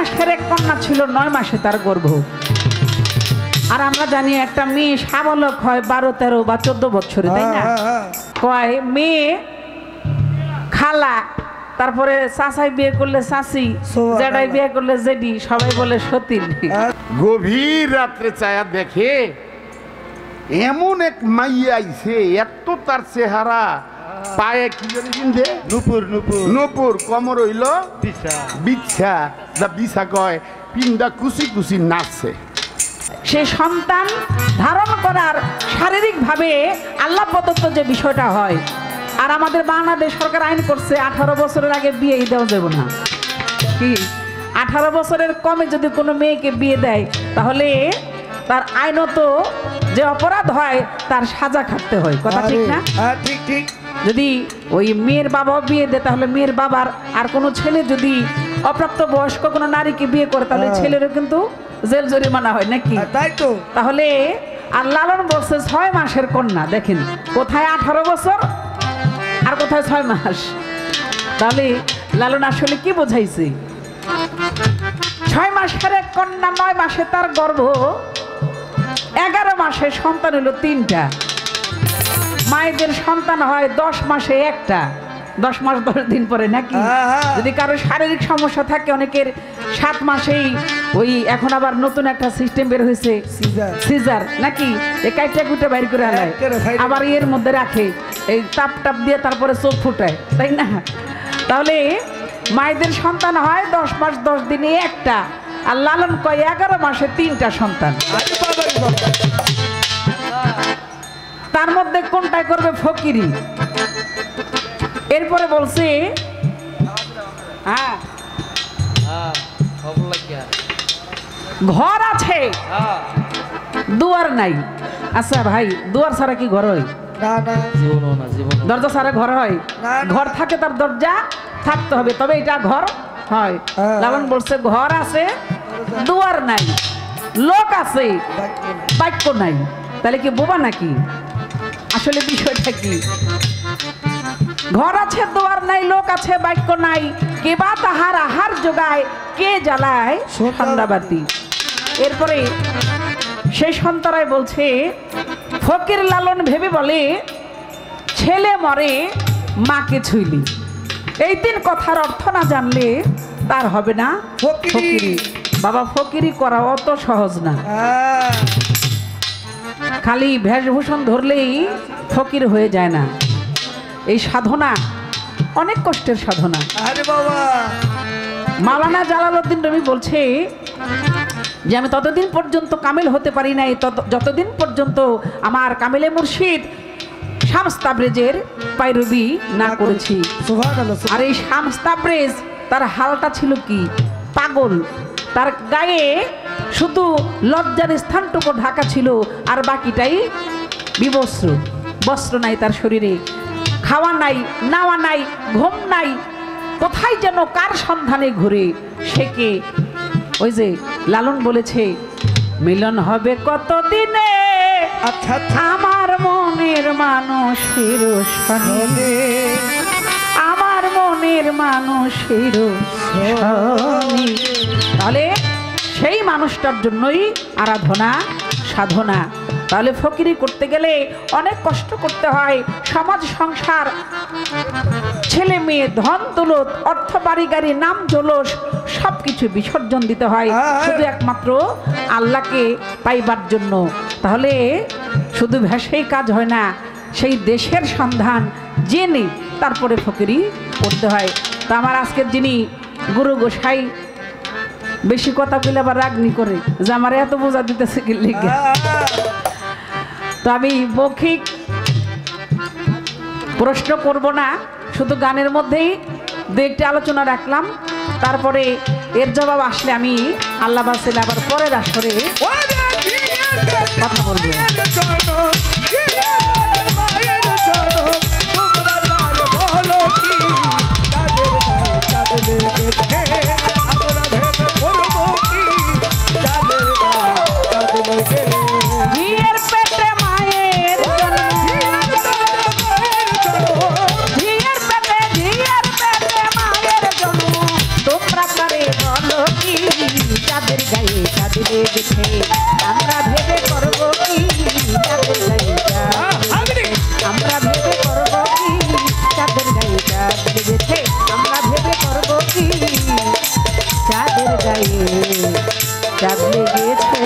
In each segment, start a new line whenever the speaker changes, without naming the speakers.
মাসের এক কন্যা ছিল, 9 মাসে তার গর্ভ। আর আমরা জানি একটা মেয়ে সাবলক হয় 12, 13 বা 14 বছরে, তাই না? কয় মেয়ে খালা, তারপরে চাচাই বিয়ে করলে চাচি, জেডাই বিয়ে করলে জেডি, সবাই বলে সতীন।
গভীর রাত্রে চায়া দেখে এমন এক মাইয়া আইছে, এত তার চেহারা, পায়ে কি জানি কিনছে নুপুর, নুপুর কমর হইল বিছা, বিছা কয়, পিন্ডা কুচি কুচি নাচছে।
সে সন্তান ধারণ করার শারীরিকভাবে আল্লাহ প্রদত্ত যে বিষয়টা হয়, আর আমাদের বাংলাদেশ সরকার আইন করছে 18 বছরের আগে বিয়ে দেওয়া যাবে না। কি 18 বছরের কমে যদি কোনো মেয়েকে বিয়ে দেয়, তাহলে তার আইনত যে অপরাধ হয় তার সাজা খাটতে হয়। কথা ঠিক না?
ঠিক ঠিক।
যদি ওই মেয়ের বাবা বিয়ে দেয়, তাহলে মেয়ের বাবার আর কোনো ছেলে যদি অপ্রাপ্ত বয়স্ক কোনো নারীকে বিয়ে করে, তাহলে ছেলেরও কিন্তু জেল জরিমানা হয় নাকি?
তাই তো।
তাহলে আর লালন বলছে 6 মাসের কন্যা। দেখেন কোথায় 18 বছর আর কোথায় 6 মাস। তাহলে লালন আসলে কি বোঝাইছে? 6 মাসের এক কন্যা, 9 মাসে তার গর্ভ, 11 মাসে সন্তান হলো 3টা। মায়েদের সন্তান হয় 10 মাসে একটা, 10 মাস 10 দিন পরে নাকি? যদি কারো শারীরিক সমস্যা থাকে, অনেকের 7 মাসেই ওই এখন আবার নতুন একটা সিস্টেম বের হয়েছে সিজার নাকি, এই কাইটা কুইটা বাইর করে আলায়, আবার এর মধ্যে রাখে, এই তাপ টাপ দিয়ে তারপরে চোখ ফুটায়, তাই না? তাহলে মায়েদের সন্তান হয় 10 মাস 10 দিনে একটা, আর লালন কয় 11 মাসে 3টা সন্তান। তার মধ্যে কোনটাই করবে? ফকিরি। এরপরে বলছে ঘর আছে দুয়ার নাই। আচ্ছা ভাই, দুয়ার ছাড়া কি ঘর হয়? দরজা ছাড়া ঘর হয়? ঘর থাকে, তার দরজা থাকতে হবে, তবে এটা ঘর হয়। লালন বলছে ঘর আছে দুয়ার নাই, লোক আছে বাক্য নাই। তাহলে কি বোবা নাকি? আসলে বিষয়টা কি? ঘর আছে দুয়ার নাই, লোক আছে বাক্য নাই, কে বা তাহার আহার যোগায়, কে জ্বালায় সন্ধ্যাবাতি। এরপরে সেই সন্তারাই বলছে, ফকির লালন ভেবে বলে, ছেলে মরে মাকে ছুইলি। এই 3 কথার অর্থ না জানলে তার হবে না ফকিরি। বাবা, ফকিরি করা অত সহজ না। খালি ভেষভূষণ ধরলেই ফকির হয়ে যায় না। এই সাধনা অনেক কষ্টের সাধনা। মাওলানা জালালউদ্দিন রুমি বলছে যে আমি ততদিন পর্যন্ত কামিল হতে পারি নাই যতদিন পর্যন্ত আমার কামিলে মুর্শিদ শামস তাবরেজের পায়রবি না করেছি। আর এই শামস তাবরেজ, তার হালটা ছিল কি? পাগল। তার গায়ে শুধু লজ্জার স্থানটুকু ঢাকা ছিল, আর বাকিটাই বিবস্ত্র, বস্ত্র নাই তার শরীরে, খাওয়া নাই, নাওয়া নাই, ঘুম নাই, কোথায় যেন কার সন্ধানে ঘুরে। সে কে? ওই যে লালন বলেছে, মিলন হবে কত দিনে আমার মনের মানুষের সনে, আমার মনের মানুষের সনে। তাহলে সেই মানুষটার জন্যই আরাধনা সাধনা। তাহলে ফকিরি করতে গেলে অনেক কষ্ট করতে হয়। সমাজ সংসার, ছেলে মেয়ে, ধন দৌলত, অর্থ বাড়ি গাড়ি, নাম জলস সবকিছু বিসর্জন দিতে হয় শুধু একমাত্র আল্লাহকে পাইবার জন্য। তাহলে শুধু ভেসেই কাজ হয় না, সেই দেশের সন্ধান জেনে তারপরে ফকিরি করতে হয়। তা আমার আজকের যিনি গুরু গোসাই, বেশি কথা বলে আবার রাগনি করে যে আমার এত বোঝা দিতেছে কি লিখে। তো আমি মৌখিক প্রশ্ন করব না, শুধু গানের মধ্যেই 2-1টি আলোচনা রাখলাম। তারপরে এর জবাব আসলে আমি আল্লাহ বাসিল আবার পরের আসরে কথা বলবো। তোমরা করে বলো কি চাঁদের গায়ে চাঁদ লেগেছে আমরা ভেবে করব কি চাঁদের গায়ে চাঁদ লেগেছে আমরা ভেবে করব কি চাঁদের গায়ে চাঁদ লেগেছে আমরা ভেবে করব কি চাঁদের গায়ে চাঁদ লেগেছে।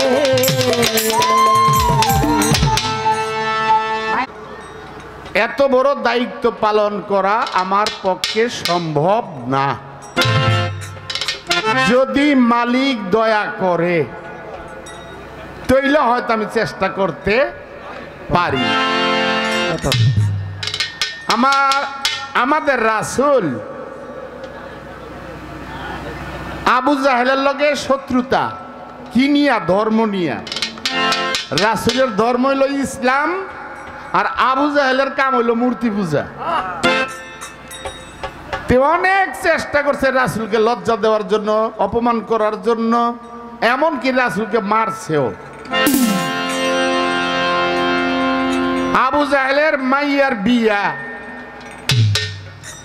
এত বড় দায়িত্ব পালন করা আমার পক্ষে সম্ভব না। যদি মালিক দয়া করে তাইলে হয়তো আমি চেষ্টা করতে পারি। আমাদের রাসূল আবু জাহেলের লগে শত্রুতা কি নিয়া? ধর্ম নিয়া। রাসূলের ধর্ম হইল ইসলাম, আর আবু জাহেলের কাম হইল মূর্তি পূজা। তে অনেক চেষ্টা করছে রাসূলকে লজ্জা দেওয়ার জন্য, অপমান করার জন্য, এমনকি রাসূলকে মারছেও। আবু জাহেলের মাইয়ার বিয়া,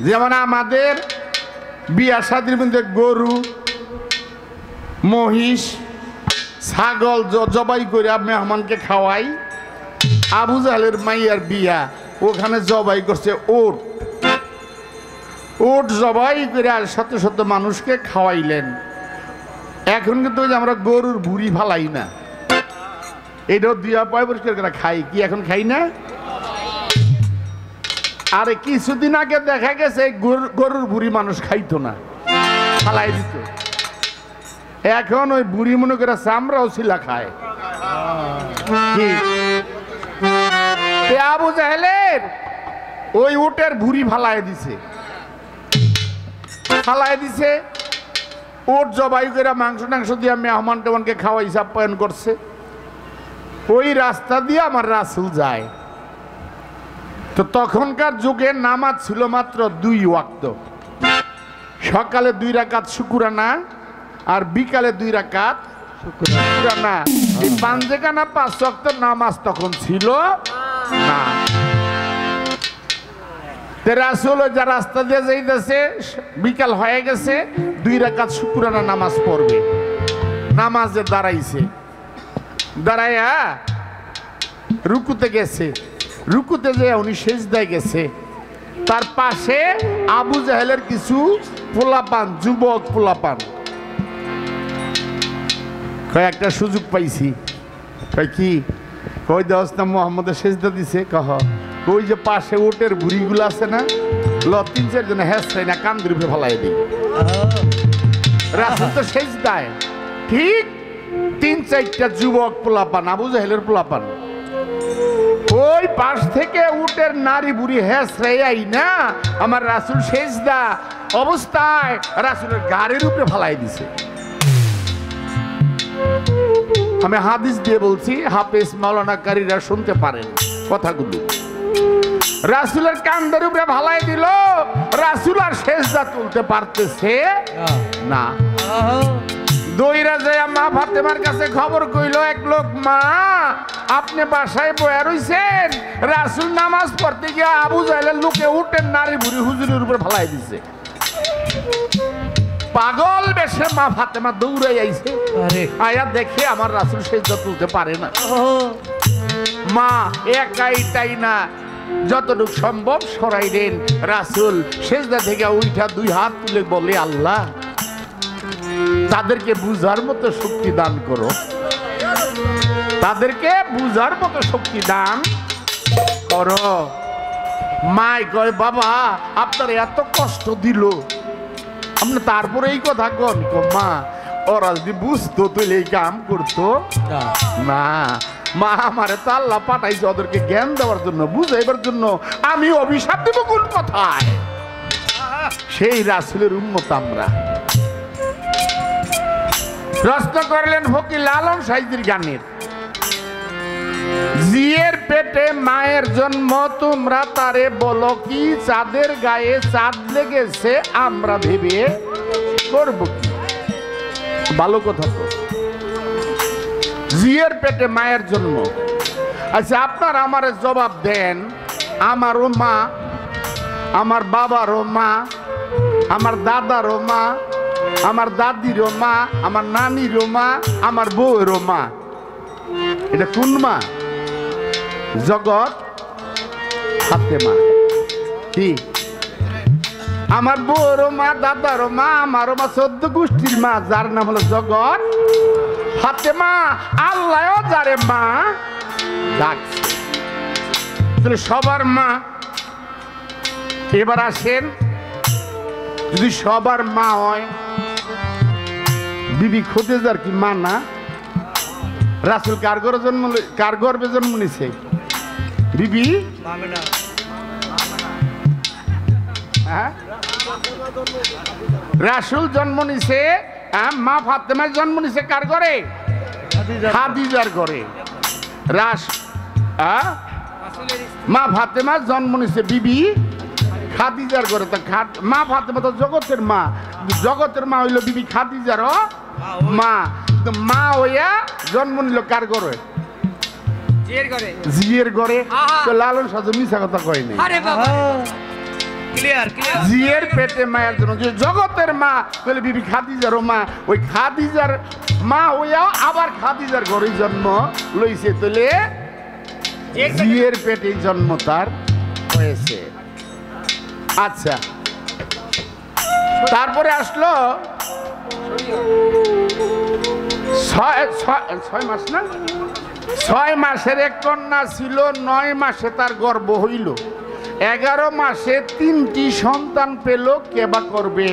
যেমন আমাদের বিয়া শাদীর মধ্যে গরু, মহিষ, ছাগল জবাই করে মেহমানকে খাওয়াই, আবু জাহেলের মাইয়ার বিয়া ওখানে জবাই করছে উট। উট জবাই করে আর শত শত মানুষকে খাওয়াইলেন। এখন কিন্তু আমরা গরুর ভুঁড়ি ফালাই না, এটাও দিয়া পয় পরিষ্কার করে খাই। কি এখন খাই না? আরে কিছুদিন আগে দেখা গেছে গরুর ভুঁড়ি মানুষ খাইতো না, ফালাই দিত। এখন ওই বুড়ি মনে করে চামড়াও ছিলা খায়। আবু জাহেলের ওই উটের ভুঁড়ি ফালাই দিছে, উট জবাই করে মাংস টাংস দিয়ে মেহমান টেহমানকে খাওয়াইছে, আপ্যায়ন করছে। ওই রাস্তা দিয়ে আমার রাসূল যায়। তো তখনকার যুগে নামাজ ছিল মাত্র 2 ওয়াক্ত, সকালে 2 রাকাত শুকরানা আর বিকালে 2 রাকাত শুকরানা। এই পাঁচেখানা 5 ওয়াক্ত নামাজ তখন ছিল না। রাসূল যা রাস্তা দিয়ে যাইতেছে, বিকাল হয়ে গেছে, 2 রাকাত শুকরানা নামাজ পড়বে। নামাজে দাঁড়াইছে, দাঁড়াইয়া রুকুতে গেছে। রুকুতে যে উনি সেজদায় গেছে, তার পাশে আবু জাহেলের কিছু পোলাপান, যুবক পোলাপান। একটা সুযোগ পাইছি। কি কই দেওয়াস না মোহাম্মদের সেজদা দিছে? কহ ওই যে পাশে উটের ভুঁড়িগুলো আছে না, 3-4 জন হেসে না কান ধরে ফেলাই দিই। রাসূল তো সেজদায়, ঠিক 3-4টা যুবক পোলাপান, আবু জাহেলের পোলাপান, ওই পাশ থেকে উটের নারী বুড়ি হেসে আই না আমার রাসূল সেজদা অবস্থায় রাসূলের গাড়ির উপরে ফেলাই দিছে। আমি হাদিস দিয়ে বলছি, হাফেজ মাওলানা কারীরা শুনতে পারেন কথাগুলো। রাসূলের কাঁধের উপরে ফালাই দিল, রাসূল আর সেজদা তুলতে পারতেছে না। দইরা যায় মা ফাতেমার কাছে খবর কইল, এক লোক, মা আপনি বাসায় বয়া রইছেন, রাসূল নামাজ পড়তে গিয়ে আবু জাহেলের লোকে উটের নারী বুড়ি হুজুরের উপরে ফালাই দিছে। পাগল বেশে মা ফাতেমা দৌড়াই আইছে, আয়া দেখে আমার রাসূল সেজদা তুলতে পারে না। মা একাইটাই না, যতটুকু সম্ভব সরাই দেন। রাসূল সেজদা থেকে উঠা 2 হাত তুলে বলে, আল্লাহ তাদেরকে বুঝার মতো শক্তি দান করো, তাদেরকে বুঝার মতো শক্তি দান করো। মাই কয়, বাবা আপনার এত কষ্ট দিল, আপনি তারপরে এই কথা কন? মা ওরা যদি বুঝতো তাহলে এই কাম করতো না। মা আমারে তো আল্লাহ পাঠাইছে ওদেরকে জ্ঞান দেওয়ার জন্য, বুঝাইবার জন্য। আমি অভিশাপ দেব কোন কথায়? সেই রাসূলের উম্মত আমরা। প্রশ্ন করলেন ফকির লালন সাইজির গানের, জিয়ের পেটে মায়ের জন্ম, তোমরা তারে বলো কি চাঁদের গায়ে চাঁদ লেগেছে, আমরা ভেবে করব কি? ভালো কথা তো, জিয়ের পেটে মায়ের জন্ম। আচ্ছা আপনার আমারে জবাব দেন, আমারও মা, আমার বাবারও মা, আমার দাদারও মা, আমার দাদিরও মা, আমার নানিরও মা, আমার বউয়েরও মা। এটা কোন মা? জগৎ ফাতেমা। কি আমার বউয়েরও মা, দাদারও মা, আমারও মা, 14 গোষ্ঠীর মা, যার নাম হলো জগৎ ফাতেমা। আল্লাহও যারে মা ডাকছে, তাহলে সবার মা। এবার আসেন, যদি সবার মা হয়, বিবি খোদেজার কি মা না? রাসূল কার গর্ভে জন্ম নিছে? বিবি হ্যাঁ, রাসূল জন্ম নিছে, মা ফাতেমার জন্ম নিছে কার ঘরে? খাদিজার ঘরে। মা ফাতেমা জন্ম নিছে বিবি খাদিজার ঘরে। তো মা ফাতেমা তো জগতের মা, জগতের মা হইল বিবি খাদিজারও মা। তো মা হইয়া জন্ম নিল কার ঘরে? জিয়ের ঘরে। তো লালন সাজু মিছা কথা কয় নাই, জিয়ের পেটে মায়ের জন্য যে জগতের মা বলে বিবি খাদিজারও মা। ওই খাদিজার মা হইয়াও আবার খাদিজার ঘরে জন্ম লইছে, তাহলে জিয়ের পেটে জন্ম তার হয়েছে। আচ্ছা, তারপরে আসলো 6 মাস না, 6 মাসের এক কন্যা ছিল, 9 মাসে তার গর্ভ হইল, 11 মাসে 3টি সন্তান পেল। কেবা করবে?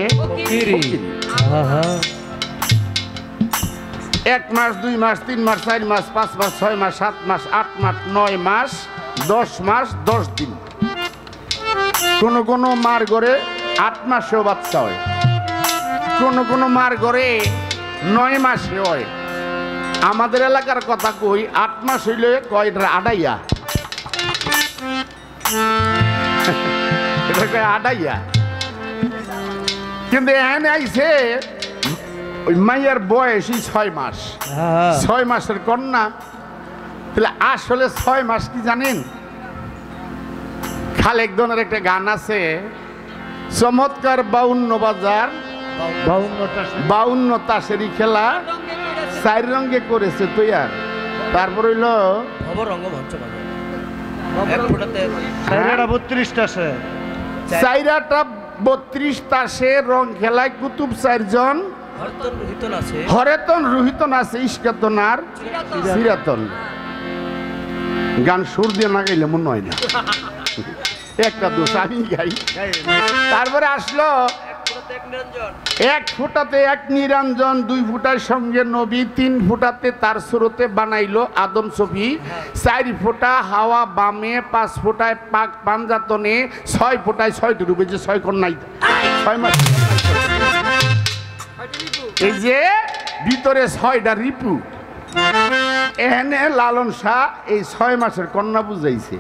1 মাস, 2 মাস, 3 মাস, 4 মাস, 5 মাস, 6 মাস, 7 মাস, 8 মাস, 9 মাস, 10 মাস 10 দিন। কোন কোন মার ঘরে 8 মাসেও বাচ্চা হয়, কোন কোন মার ঘরে 9 মাসে হয়। আমাদের এলাকার কথা কই, 8 মাস হইলে কয় আড়াইয়া, এটা কয় আড়াইয়া। কিন্তু এখানে আইছে ওই মাইয়ার বয়সই 6 মাস, 6 মাসের কন্যা। তাহলে আসলে 6 মাস কি জানেন? খালেক দনের একটা গান আছে, চমৎকার 52 বাজার 52 তাসেরি খেলা 4 রঙে করেছে তৈয়ার। তারপর হইল 32 তাসে রং খেলায় কুতুব 4 জন, হরেতন রুহিতন আছে, ইস্কাতন আর সিরাতন। গান সুর দিয়ে না গাইলে মনে হয় না, একটা দোষ আমি গাই। তারপরে আসলো 1 ফোঁটাতে 1 নিরঞ্জন, 2 ফোঁটার সঙ্গে নবী, 3 ফোঁটাতে তার সুরতে বানাইলো আদম ছবি, 4 ফোঁটা হাওয়া বামে, 5 ফোঁটায় পাক পাঞ্জাতনে, 6 ফোঁটায় 6টি রূপে, যে 6 কন্যাই 6 মাস। এই যে ভিতরে 6টা রিপু, এখানে লালন শাহ এই 6 মাসের কন্যা বুঝাইছে।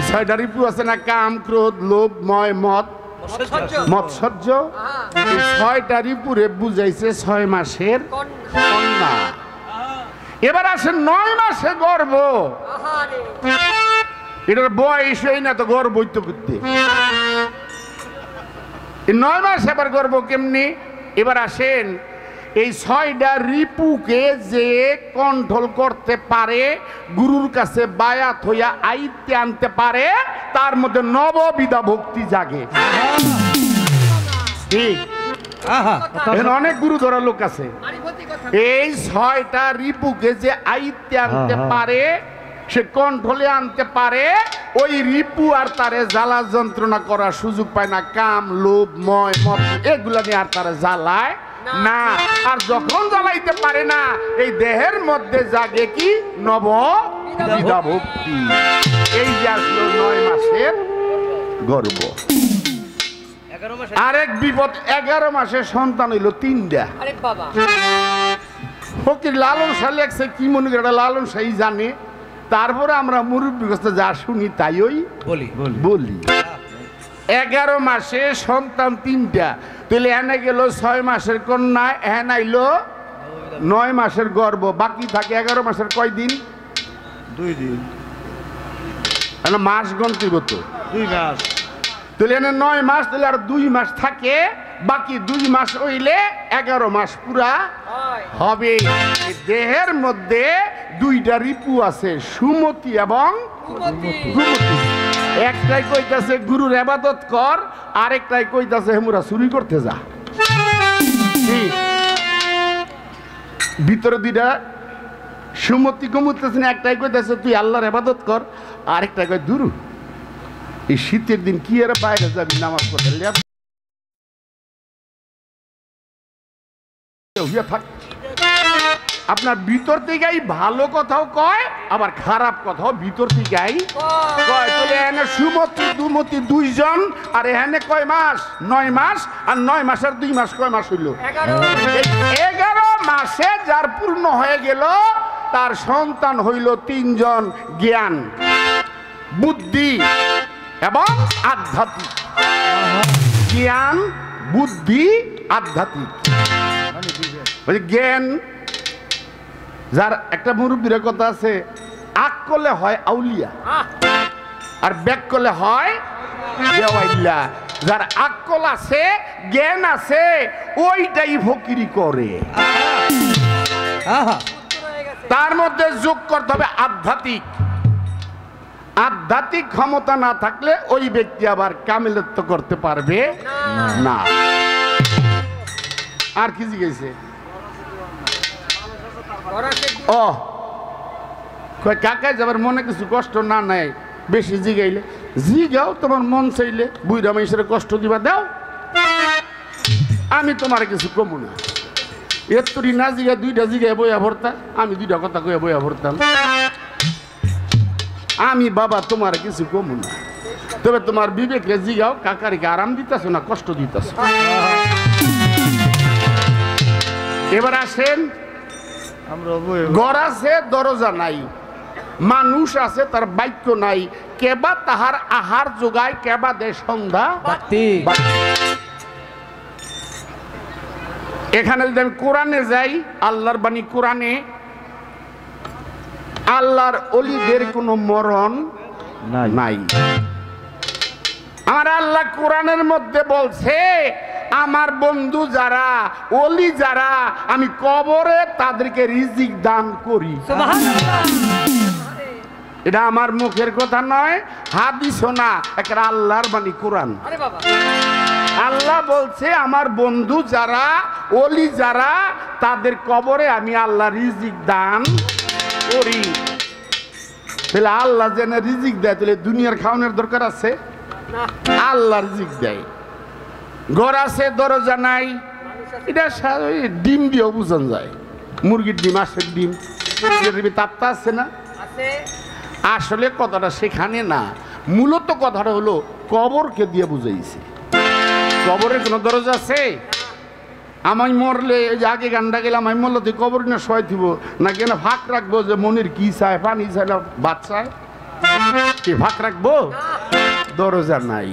6টা রিপু আছে না? কাম, ক্রোধ, লোভ, ময়, মদ, মৎসর্য। এই 6টা রিপুরে বুঝাইছে 6 মাসের কন্যা। এবার আসে 9 মাসে গর্ভ। এটার বয়স হই না তো গর্ভ হইতে করতে, 9 মাস এবার গর্ভ কেমনি? এবার আসেন, এই 6টা রিপুকে যে কন্ট্রোল করতে পারে, গুরুর কাছে বায়াত হইয়া আইতে আনতে পারে, তার মধ্যে নববিধা ভক্তি জাগে। অনেক গুরু ধরা লোক আছে, এই 6টা রিপুকে যে আইতে আনতে পারে, সে কন্ট্রোলে আনতে পারে, ওই রিপু আর তারে জ্বালা যন্ত্রণা করার সুযোগ পায় না। কাম, লোভ, ময়, মদ এগুলা নিয়ে আর তারা জ্বালায় না। আর যখন জ্বালাইতে পারে না, এই দেহের মধ্যে জাগে কি? নববিধা ভক্তি। এই যে আসলো 9 মাসের গর্ভ। আরেক বিপদ, 11 মাসে সন্তান হইল 3টা। ফকির লালন শাহ লেখছে, কি মনে করে লালন শাহই জানে। তারপরে আমরা মুরব্বী কাছে যা শুনি তাই ওই বলি। 11 মাসে সন্তান 3টা, তাহলে এনে গেল 6 মাসের কন্যা, এনে আইল 9 মাসের গর্ভ। বাকি থাকে 11 মাসের কয় দিন? 2 দিন। মাস গন্তিব তো 2 মাস, তাহলে এনে 9 মাস, তাহলে আর 2 মাস থাকে বাকি 2 মাস হইলে 11 মাস পুরা হবে। দেহের মধ্যে 2টা রিপু আছে, সুমতি এবং গুমতি। একটাই কইতাছে গুরুর ইবাদত কর, আরেকটাই কইতাছে হেমুরা চুরি করতে যা। ভিতরে 2টা সুমতি গুমুতেছে, একটাই কইতাছে তুই আল্লাহর ইবাদত কর, আরেকটাই কই দুরু এই শীতের দিন কি এর বাইরে যাবি নামাজ পড়তে, থাক। আপনার ভিতর থেকেই ভালো কথাও কয়, আবার খারাপ কথাও ভিতর থেকেই কয়। তাহলে এখানে সুমতি দুমতি 2 জন, আর এখানে কয় মাস? 9 মাস। আর 9 মাসের 2 মাস কয় মাস হইল? 11 মাসে যার পূর্ণ হয়ে গেল তার সন্তান হইল 3 জন, জ্ঞান, বুদ্ধি এবং আধ্যাত্মিক। জ্ঞান, বুদ্ধি, আধ্যাত্মিক। জ্ঞান, যার একটা মুরব্বীর কথা আছে, আক করলে হয় আউলিয়া আর ব্যাক করলে হয় দেওয়াইল্লা। যার আকল আছে, জ্ঞান আছে, ওইটাই ফকিরি করে। তার মধ্যে যোগ করতে হবে আধ্যাত্মিক। আধ্যাত্মিক ক্ষমতা না থাকলে ওই ব্যক্তি আবার কামিলত্ব করতে পারবে না। আর কি জিজ্ঞেস? ও কাকায় যাবার মনে কিছু কষ্ট না নাই, বেশি জিগাইলে জিগাও, তোমার মন চাইলে বুইরা মানুষের কষ্ট দিবা দাও, আমি তোমার কিছু কমু না। এর তোরই না জিগা 2টা জিগায় বইয়া ভরতা, আমি 2টা কথা কইয়া বইয়া ভরতাম। আমি বাবা তোমার কিছু কমু না, তবে তোমার বিবেকে জিগাও কাকারিকে আরাম দিতেছ না কষ্ট দিতেছ। এবার আসেন, ঘর আছে দরজা নাই, মানুষ আছে তার বাক্য নাই, কেবা তাহার আহার যোগায়, কেবা দে সন্ধ্যা। এখানে যদি আমি কোরআনে যাই, আল্লাহর বাণী কোরআনে, আল্লাহর অলিদের কোনো মরণ নাই। আমার আল্লাহ কোরআনের মধ্যে বলছে, আমার বন্ধু যারা, অলি যারা, আমি কবরে তাদেরকে রিজিক দান করি। এটা আমার মুখের কথা নয়, হাদিসও না, একটা আল্লাহর বাণী কোরআন। আল্লাহ বলছে আমার বন্ধু যারা, অলি যারা, তাদের কবরে আমি আল্লাহ রিজিক দান করি। তাহলে আল্লাহ যেন রিজিক দেয়, তাহলে দুনিয়ার খাওয়ানোর দরকার আছে? আল্লাহ রিজিক দেয়। ঘর আছে দরজা নাই, এটা ডিম দিয়েও বুঝান যায়। মুরগির ডিম, হাঁসের ডিম, তাপ্তা আছে না? আসলে কথাটা সেখানে না, মূলত কথাটা হলো কবরকে দিয়ে বুঝাইছে। কবরের কোনো দরজা আছে? আমি মরলে, এই যে আগে গানটা গেলাম, আমি মরলে তুই কবর না শোয়াই দিব না, কেন ফাঁক রাখবো যে মনের কি চায়, পানি চায় না ভাত চায়, কি ফাঁক রাখবো? দরজা নাই।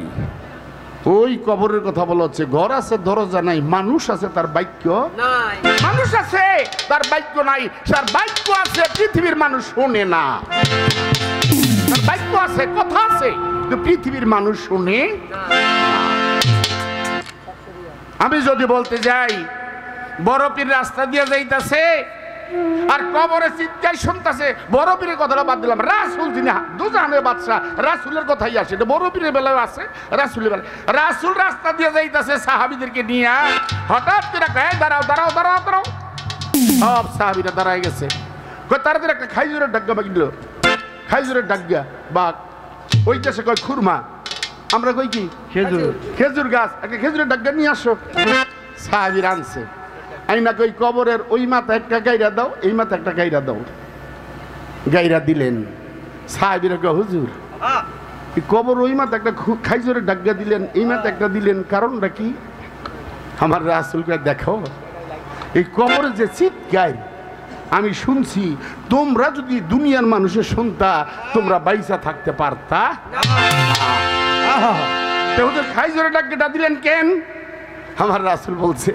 ওই কবরের কথা বলা হচ্ছে। ঘর আছে দরজা নাই, মানুষ আছে তার বাক্য নাই। মানুষ আছে তার বাক্য নাই, তার বাক্য আছে, পৃথিবীর মানুষ শোনে না। তার বাক্য আছে, কথা আছে, কিন্তু পৃথিবীর মানুষ শোনে না। আমি যদি বলতে যাই বড় পীর রাস্তা দিয়ে যাইতাছে আর কবরে চিৎকার শুনতেছে, বড় পীরের কথাটা বাদ দিলাম, রাসূল যিনি দুজাহানের বাদশা, রাসূলের কথাই আসে। এটা বড় পীরের বেলায় আছে, রাসূলের বেলায়। রাসূল রাস্তা দিয়ে যাইতাছে সাহাবীদেরকে নিয়ে, হঠাৎ করে কয় দাঁড়াও দাঁড়াও দাঁড়াও দাঁড়াও। সব সাহাবীরা দাঁড়ায় গেছে। কয় তাদের একটা খাইজুরের ডাগ্গা বাগিল, খাইজুরের ডাগ্গা বাঘ। ওই দেশে কয় খুরমা, আমরা কই কি খেজুর, খেজুর গাছ, একটা খেজুরের ডাগ্গা নিয়ে আসো। সাহাবীরা আনছে। আমি না কই কবরের ওই মাথা একটা গাইরা দাও, এই মাথা একটা গাইরা দাও। গাইরা দিলেন। সাহাবীরা কয় হুজুর কবর ওই মাথা একটা খাইজুরের ডাগ্গা দিলেন, এই মাথা একটা দিলেন, কারণটা কি? আমার রাসূলকে দেখো, এই কবরে যে চিৎকার আমি শুনছি, তোমরা যদি দুনিয়ার মানুষের শুনতা তোমরা বাইসা থাকতে পারতা? খাইজুরের ডাগ্গাটা দিলেন কেন? আমার রাসূল বলছে,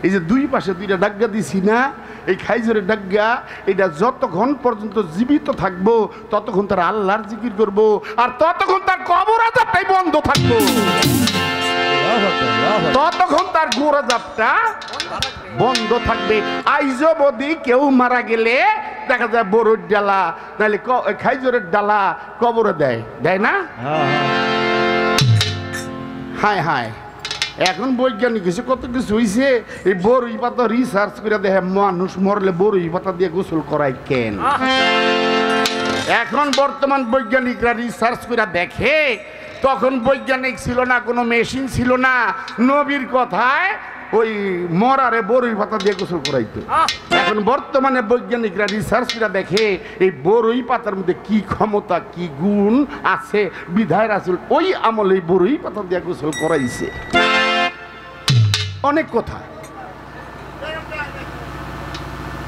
এই যে 2 পাশে 2টা ডাগ্গা দিছি না, এই খাইজুরের ডাগ্গা, এটা যতক্ষণ পর্যন্ত জীবিত থাকবো ততক্ষণ তার আল্লাহর জিকির করব, আর ততক্ষণ তার কবর আযাবটাই বন্ধ থাকবো। ততক্ষণ তার গোড়া জাপটা বন্ধ থাকবে। আইজো বদি কেউ মারা গেলে দেখা যায় বড়ুর ডালা নাহলে খাইজরের ডালা কবরে দেয়, দেয় না? হায় হায়, এখন বৈজ্ঞানিক কিছু কত কিছু হয়েছে। এই বড়ই পাতা রিসার্চ করে দেখে মানুষ মরলে বড়ই পাতা দিয়ে গোসল করায় কেন। এখন বর্তমান বৈজ্ঞানিকরা রিসার্চ করে দেখে, তখন বৈজ্ঞানিক ছিল না, কোনো মেশিন ছিল না, নবীর কথায় ওই মরারে বড়ই পাতা দিয়ে গোসল করাইতো। এখন বর্তমানে বৈজ্ঞানিকরা রিসার্চ করে দেখে এই বড়ই পাতার মধ্যে কি ক্ষমতা কি গুণ আছে, বিধায় রাসূল ওই আমলে বড়ই পাতা দিয়ে গোসল করাইছে। অনেক কথা।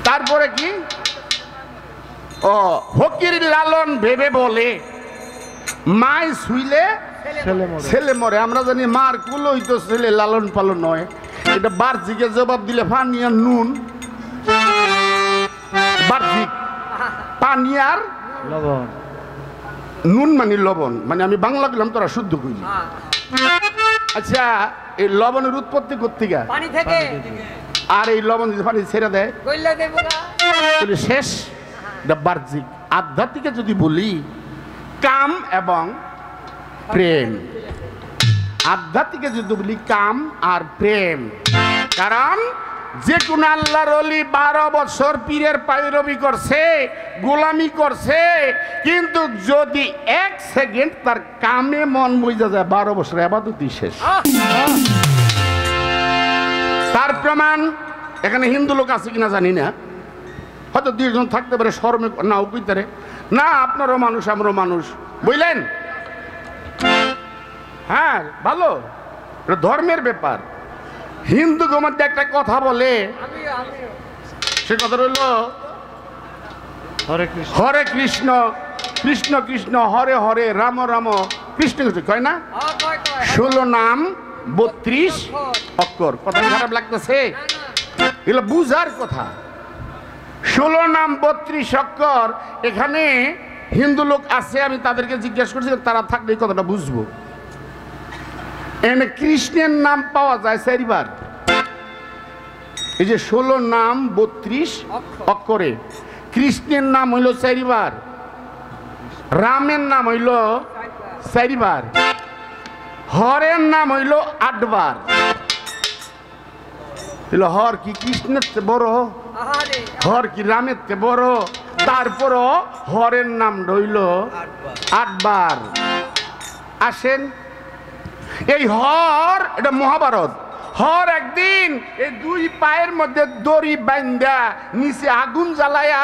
তারপরে কি ফকির লালন ভেবে বলে মায় শুইলে ছেলে মরে। আমরা জানি মার কুলোই তো ছেলে লালন পালন নয়, এটা বার্ষিকে জবাব দিলে পানি আর নুন, বার্ষিক পানি আর নুন মানে লবণ, মানে আমি বাংলা বললাম তোরা শুদ্ধ কইলি। আচ্ছা, এই লবণের উৎপত্তি কোত্থেকে?
পানি থেকে।
আর এই লবণ যদি পানি ছেড়ে দেয় তাহলে শেষ। বাহ্যিক। আধ্যাত্মিকে যদি বলি কাম এবং প্রেম, আধ্যাত্মিকে যদি বলি কাম আর প্রেম। কারণ যে কোন আল্লাহর ওলি 12 বছর পীরের পায়রবি করছে, গোলামি করছে, কিন্তু যদি 1 সেকেন্ড তার কামে মন মইজা যায় 12 বছর ইবাদতই শেষ। তার প্রমাণ এখানে হিন্দু লোক আছে কিনা জানি না, হয়তো 2 জন থাকতে পারে শরমে না উপিতারে না, আপনারও মানুষ আমরাও মানুষ, বুঝলেন? হ্যাঁ, ভালো, এটা ধর্মের ব্যাপার। হিন্দু মধ্যে একটা কথা বলে, সে কথা রইল হরে কৃষ্ণ কৃষ্ণ কৃষ্ণ হরে হরে রাম রাম কৃষ্ণ কৃষ্ণ, কয় না? 16 নাম 32 অক্ষর। কথা খারাপ লাগতেছে? এগুলো বুঝার কথা। 16 নাম 32 অক্ষর। এখানে হিন্দু লোক আছে, আমি তাদেরকে জিজ্ঞাসা করছি, তারা থাকলে এই কথাটা বুঝবো। এখানে কৃষ্ণের নাম পাওয়া যায় 4 বার। এই যে 16 নাম 32 অক্ষরে কৃষ্ণের নাম হইল 4 বার, রামের নাম হইল 4 বার, হরের নাম হইল 8 বার। হর কি কৃষ্ণের চেয়ে বড়? হর কি রামের চেয়ে বড়? তারপরও হরের নাম রইল 8 বার। আসেন, এই হর, এটা মহাভারত। হর একদিন এই 2 পায়ের মধ্যে দড়ি বাইন্দা নিচে আগুন জ্বালায়া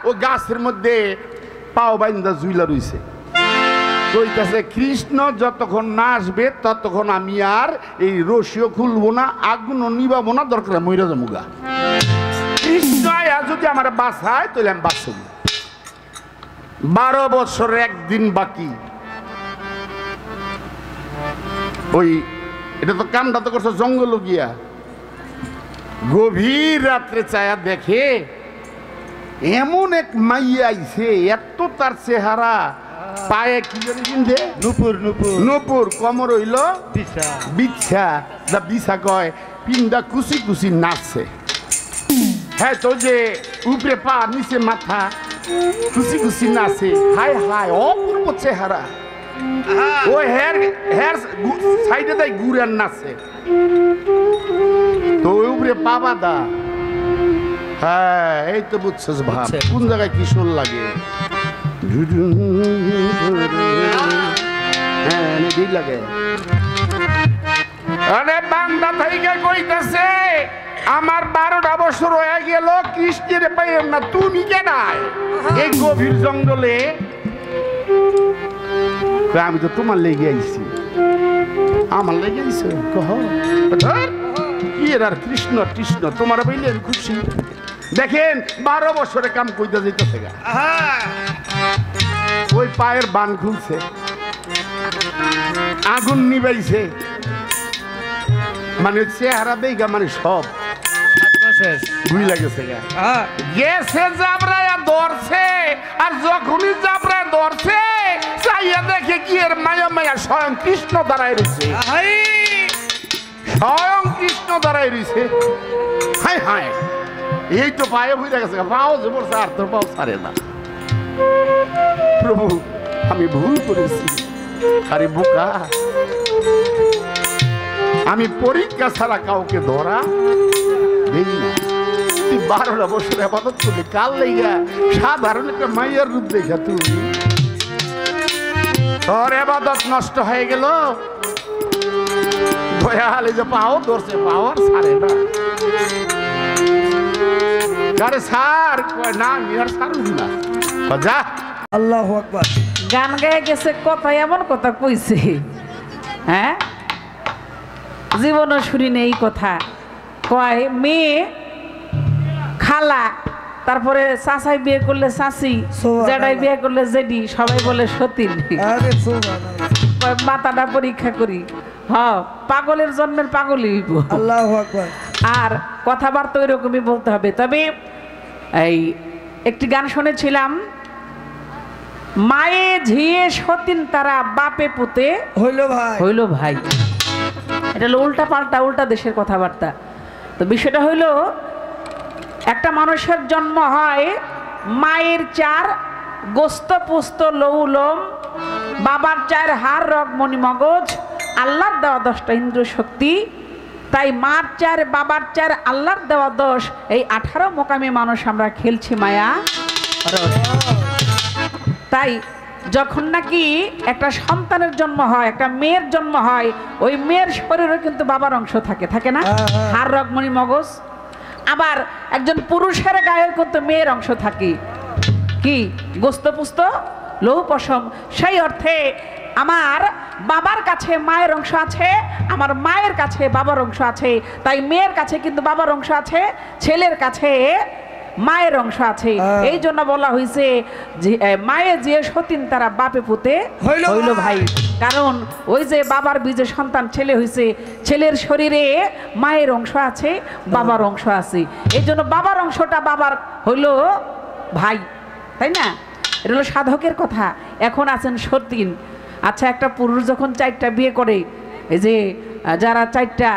ও গাছের মধ্যে পাও বাইন্দা জুইলা রইছে। কইতাছে কৃষ্ণ যতক্ষণ না আসবে ততক্ষণ আমি আর এই রশিও খুলবো না, আগুনও নিবাবো না, দরকার মইরা যামুগা। কৃষ্ণ যদি আমার বাঁচায় তাহলে আমি বাঁচব। 12 বছরের একদিন বাকি। ওই এটা তো কামটা তো করছো জঙ্গল গিয়া, গভীর রাত্রে চায়া দেখে এমন এক মাইয়া আইছে, এত তার চেহারা, পায়ে কি জানি কিনতে নুপুর নুপুর নুপুর, কমর হইল বিছা, যা বিছা কয়, পিন্ডা কুচি কুচি নাচছে। হ্যাঁ, তো যে উপরে পা নিচে মাথা কুচি কুচি নাচে। হায় হায়, অপূর্ব চেহারা। ও হেয়ার হেয়ার সাইডে তাই ঘুরে নাচে, তো ওই উপরে পা বাঁধা। হ্যাঁ, এই তো বুঝছিস ভাব, কোন জায়গায় কি সুর লাগে। হ্যাঁ, লাগে। আরে বান্দা থেকে কইতাছে আমার 12টা বছর হয়ে গেল, কৃষ্ণের পাইম না, তুমি কেন এই গভীর জঙ্গলে? আমি তো তোমার লেগে আইছি। আমার লেগে আইছে? কহ কি আর কৃষ্ণ কৃষ্ণ, তোমার বইলে আমি খুশি। দেখেন 12 বছরে কাম কইতে যেতেছে, ওই পায়ের বান খুলছে, আগুন নিবাইছে, মানে চেহারা দেখা মানে সব বুঝলা গেছে, গেছে জাবরায়া ধরছে। আর যখনই জাবরায়া ধরছে, চাইয়া দেখে কি এর মায়া মায়া স্বয়ং কৃষ্ণ দাঁড়ায় রয়েছে। স্বয়ং কৃষ্ণ দাঁড়াই রয়েছে। হায় হায়, এই তো পায়ে বুঝে গেছে, পাও যে বলছে আর তোর পাও ছাড়ে না। প্রভু আমি ভুল করেছি, আরে বোকা, আমি পরীক্ষা ছাড়া কাউকে ধরা দেই না। তুই 12 বছর আবাদত করলি, কাল লেগা সাধারণ একটা মাইয়ার রূপ দেখা তুই তোর আবাদত নষ্ট হয়ে গেল। দয়ালে যে পাও ধরছে, পাও আর ছাড়ে না। আরে স্যার কয় না, আমি আর ছাড়ুন না। যা
আল্লাহু আকবার।
গান গায়ে গেছে, কথা এমন কথা কইছে, হ্যাঁ জীবনও শুনি নেই কথা। কয় মেয়ে খালা, তারপরে চাচাই বিয়ে করলে চাচি, জেডাই বিয়ে করলে জেডি, সবাই বলে সতীন।
আরে সুবহানাল্লাহ,
মাথাটা পরীক্ষা করি। পাগলের জন্মের পাগলই হইব।
আল্লাহু আকবার।
আর কথাবার্তা ওই রকমই বলতে হবে। তবে এই একটি গান শুনেছিলাম, মায়ে ঝিয়ে সতীন তারা বাপে পুতে
হইল ভাই,
হইল ভাই। এটা হলো উল্টা পাল্টা, উল্টা দেশের কথাবার্তা। তো বিষয়টা হইল, একটা মানুষের জন্ম হয় মায়ের 4 গোস্ত পুস্ত লৌলম, বাবার 4 হাড় রগ মণি মগজ, আল্লাহর দেওয়া 10টা ইন্দ্রিয় শক্তি। তাই মার 4 বাবার 4 আল্লাহর দেওয়া 10, এই 18 মোকামে মানুষ আমরা খেলছি মায়া রস। তাই যখন নাকি একটা সন্তানের জন্ম হয়, একটা মেয়ের জন্ম হয়, ওই মেয়ের শরীরে কিন্তু বাবার অংশ থাকে, থাকে না? হাড় রগ মণি মগজ। আবার একজন পুরুষের গায়ে কিন্তু মেয়ের অংশ থাকে, কি গোস্ত পুস্ত লৌহ পশম। সেই অর্থে আমার বাবার কাছে মায়ের অংশ আছে, আমার মায়ের কাছে বাবার অংশ আছে। তাই মেয়ের কাছে কিন্তু বাবার অংশ আছে, ছেলের কাছে মায়ের অংশ আছে। এই জন্য বলা হয়েছে যে মায়ে যে সতীন তারা বাপে পুতে হইল ভাই। কারণ ওই যে বাবার বীজে সন্তান ছেলে হয়েছে, ছেলের শরীরে মায়ের অংশ আছে, বাবার অংশ আছে। এই জন্য বাবার অংশটা বাবার হইল ভাই, তাই না? এটা হলো সাধকের কথা। এখন আছেন সতীন। আচ্ছা, একটা পুরুষ যখন 4টা বিয়ে করে, এই যে যারা 4টা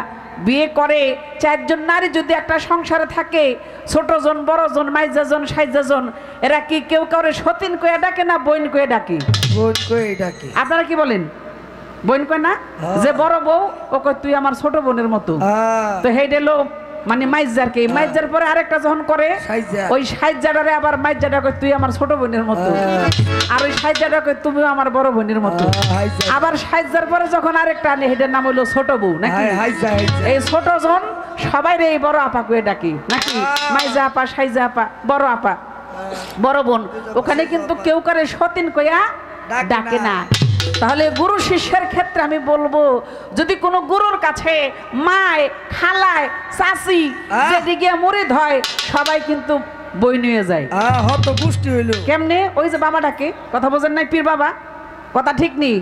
বিয়ে করে, 4 জন নারী যদি একটা সংসারে থাকে, ছোট জন, বড় জন, মাইজা জন, সাইজা জন, এরা কি কেউ কাউরে সতীন কয়ে ডাকে না বোন কয়ে ডাকে?
বোন কয়ে ডাকে।
আপনারা কি বলেন? বোন কয় না? যে বড় বউ ও কয় তুই আমার ছোট বোনের মতো। তো হেইটা হলো মানে মাইজারকে, মাইজার পরে আরেকটা যখন করে, ওই সাইজাটারে আবার মাইজাটা কয় তুই আমার ছোট বোনের মতো, আর ওই সাইজাটা কয় তুমিও আমার বড় বোনের মতো। আবার সাইজার পরে যখন আরেকটা আনে, হেটার নাম হলো ছোট বউ, নাকি? এই ছোট জন সবাই রে বড় আপা কয়ে ডাকি, নাকি? মাইজা আপা, সাইজা আপা, বড় আপা, বড় বোন। ওখানে কিন্তু কেউ করে সতীন কইয়া ডাকে না। তাহলে গুরু শিষ্যের ক্ষেত্রে আমি বলবো, যদি কোনো গুরুর কাছে মায়, খালায়, চাচি যেদিকে মুরিদ হয়, সবাই কিন্তু বই নিয়ে যায়।
হত পুষ্টি হইল
কেমনে? ওই যে বাবা ডাকে, কথা বোঝেন নাই? পীর বাবা, কথা ঠিক নেই?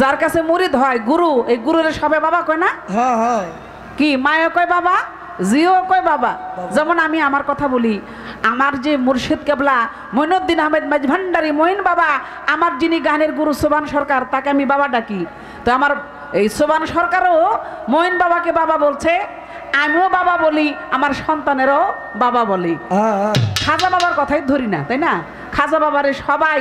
যার কাছে মুরিদ হয় গুরু, এই গুরুরে সবাই বাবা কয় না? কি মায়ও কয় বাবা, জিও কয় বাবা। যেমন আমি আমার কথা বলি, আমার যে মুর্শিদ কেবলা মঈনুদ্দিন আহমেদ মাঝভান্ডারি মঈন বাবা, আমার যিনি গানের গুরু সোবান সরকার, তাকে আমি বাবা ডাকি। তো আমার এই সোবান সরকারও মঈন বাবাকে বাবা বলছে, আমিও বাবা বলি, আমার সন্তানেরও বাবা বলি। খাজা বাবার কথাই ধরি না, তাই না? খাজা বাবারে সবাই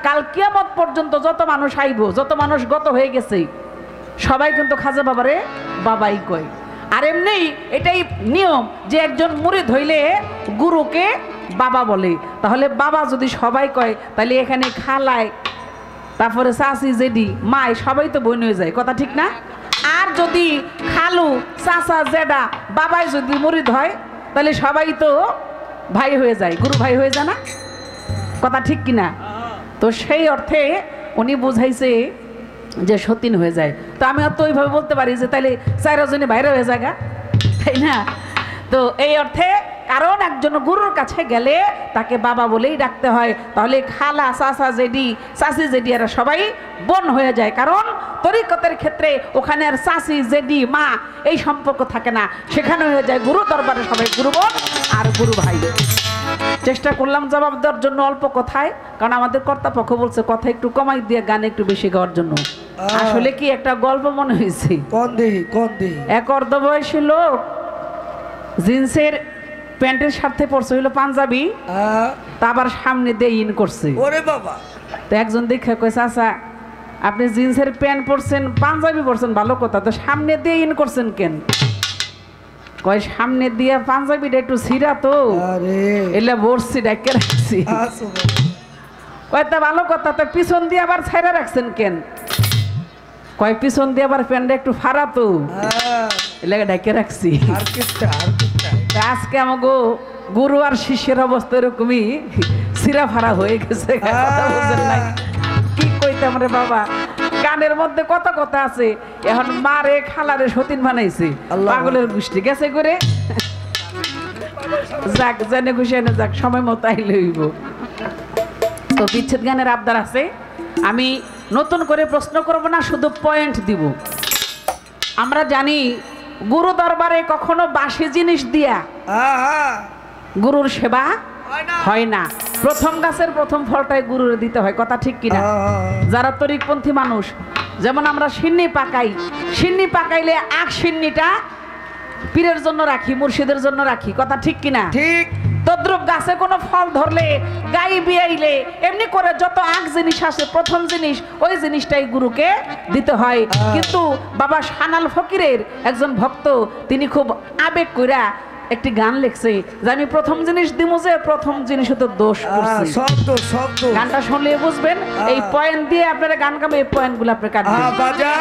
কাল কিয়ামত পর্যন্ত যত মানুষ আইব, যত মানুষ গত হয়ে গেছে, সবাই কিন্তু খাজা বাবারে বাবাই কয়। আর এমনি এটাই নিয়ম যে একজন মুরিদ হইলে গুরুকে বাবা বলে। তাহলে বাবা যদি সবাই কয়, তাহলে এখানে খালায়, তারপরে চাচি, জেডি, মায়, সবাই তো বোন হয়ে যায়, কথা ঠিক না? আর যদি খালু, চাচা, জেডা, বাবাই যদি মুরিদ হয়, তাহলে সবাই তো ভাই হয়ে যায়, গুরু ভাই হয়ে যায় না? কথা ঠিক কিনা? তো সেই অর্থে উনি বুঝাইছে যে সতীন হয়ে যায়। তো আমি তো ওইভাবে বলতে পারি যে তাহলে 4 জনে বাইরে হয়ে যায়, তাই না? তো এই অর্থে, কারণ একজন গুরুর কাছে গেলে তাকে বাবা বলেই ডাকতে হয়। তাহলে খালা, চাচা, জেডি, চাচি, জেডি এরা সবাই বোন হয়ে যায়। কারণ তরিকতের ক্ষেত্রে ওখানে আর চাচি, জেডি, মা এই সম্পর্ক থাকে না, সেখানে হয়ে যায় গুরু দরবারে সবাই গুরু বোন আর গুরু ভাই। চেষ্টা করলাম জবাব দেওয়ার জন্য অল্প কথায়, কারণ আমাদের কর্তাপক্ষ বলছে কথা একটু কমাই দিয়ে গান একটু বেশি গাওয়ার জন্য। আসলে কি একটা গল্প মনে হয়েছে।
কোন দেহি কোন দেহি?
এক অর্ধবয়সী লোক জিন্সের প্যান্টের সাথে পরছে হইলো পাঞ্জাবি, তা আবার সামনে দিয়ে ইন করছে।
ওরে বাবা,
তো একজন দেখে কইছে, আচ্ছা আপনি জিন্সের প্যান্ট পরছেন পাঞ্জাবি পরছেন ভালো কথা, তো সামনে দিয়ে ইন করছেন কেন? কয় সামনে দিয়ে পাঞ্জাবিটা একটু ছিঁড়া তো,
আরে
এলে বসছি ডাকে রাখছি।
আসো
কয় তা ভালো কথা, তো পিছন দিয়ে আবার ছেড়ে রাখছেন কেন? কয় পিছন দিয়ে আবার প্যান্টটা একটু ফাড়া তো, এলে ডাকে রাখছি।
আর্কেস্ট্রা আর্কেস্ট্রা।
তা আজকে আমাকে গুরু আর শিষ্যের অবস্থা এরকমই সিরা ফাড়া হয়ে গেছে। কথা বুঝেন নাই কি কইতাম রে বাবা, গানের মধ্যে কত কথা আছে। এখন মারে খালারে সতীন বানাইছে,
আল্লাহ।
পাগলের গোষ্ঠী গেছে করে। যাক জেনে খুশি এনে যাক, সময় মতো আইলে হইব। তো বিচ্ছেদ গানের আবদার আছে, আমি নতুন করে প্রশ্ন করব না, শুধু পয়েন্ট দিব। আমরা জানি গুরু দরবারে কখনো বাসি জিনিস দিয়া গুরুর সেবা হয় না। প্রথম গাছের প্রথম ফলটাই গুরুর দিতে হয়, কথা ঠিক কিনা? যারা তরিকপন্থী মানুষ, যেমন আমরা সিন্নি পাকাই, সিন্নি পাকাইলে আখ সিন্নিটা পীরের জন্য রাখি, মুর্শিদের জন্য রাখি, কথা ঠিক কিনা?
ঠিক।
তদ্রুপ গাছে কোনো ফল ধরলে, গাই বিয়াইলে, এমনি করে যত আখ জিনিস আসে প্রথম জিনিস ওই জিনিসটাই গুরুকে দিতে হয়। কিন্তু বাবা সানাল ফকিরের একজন ভক্ত, তিনি খুব আবেগ কইরা একটি গান লিখছে যে আমি প্রথম জিনিস দিব, যে প্রথম জিনিস তো দোষ করছি।
শব্দ শব্দ
গানটা শুনলে বুঝবেন। এই পয়েন্ট দিয়ে আপনারা গান গাবে, এই পয়েন্টগুলো আপনি কাটবেন।
বাজা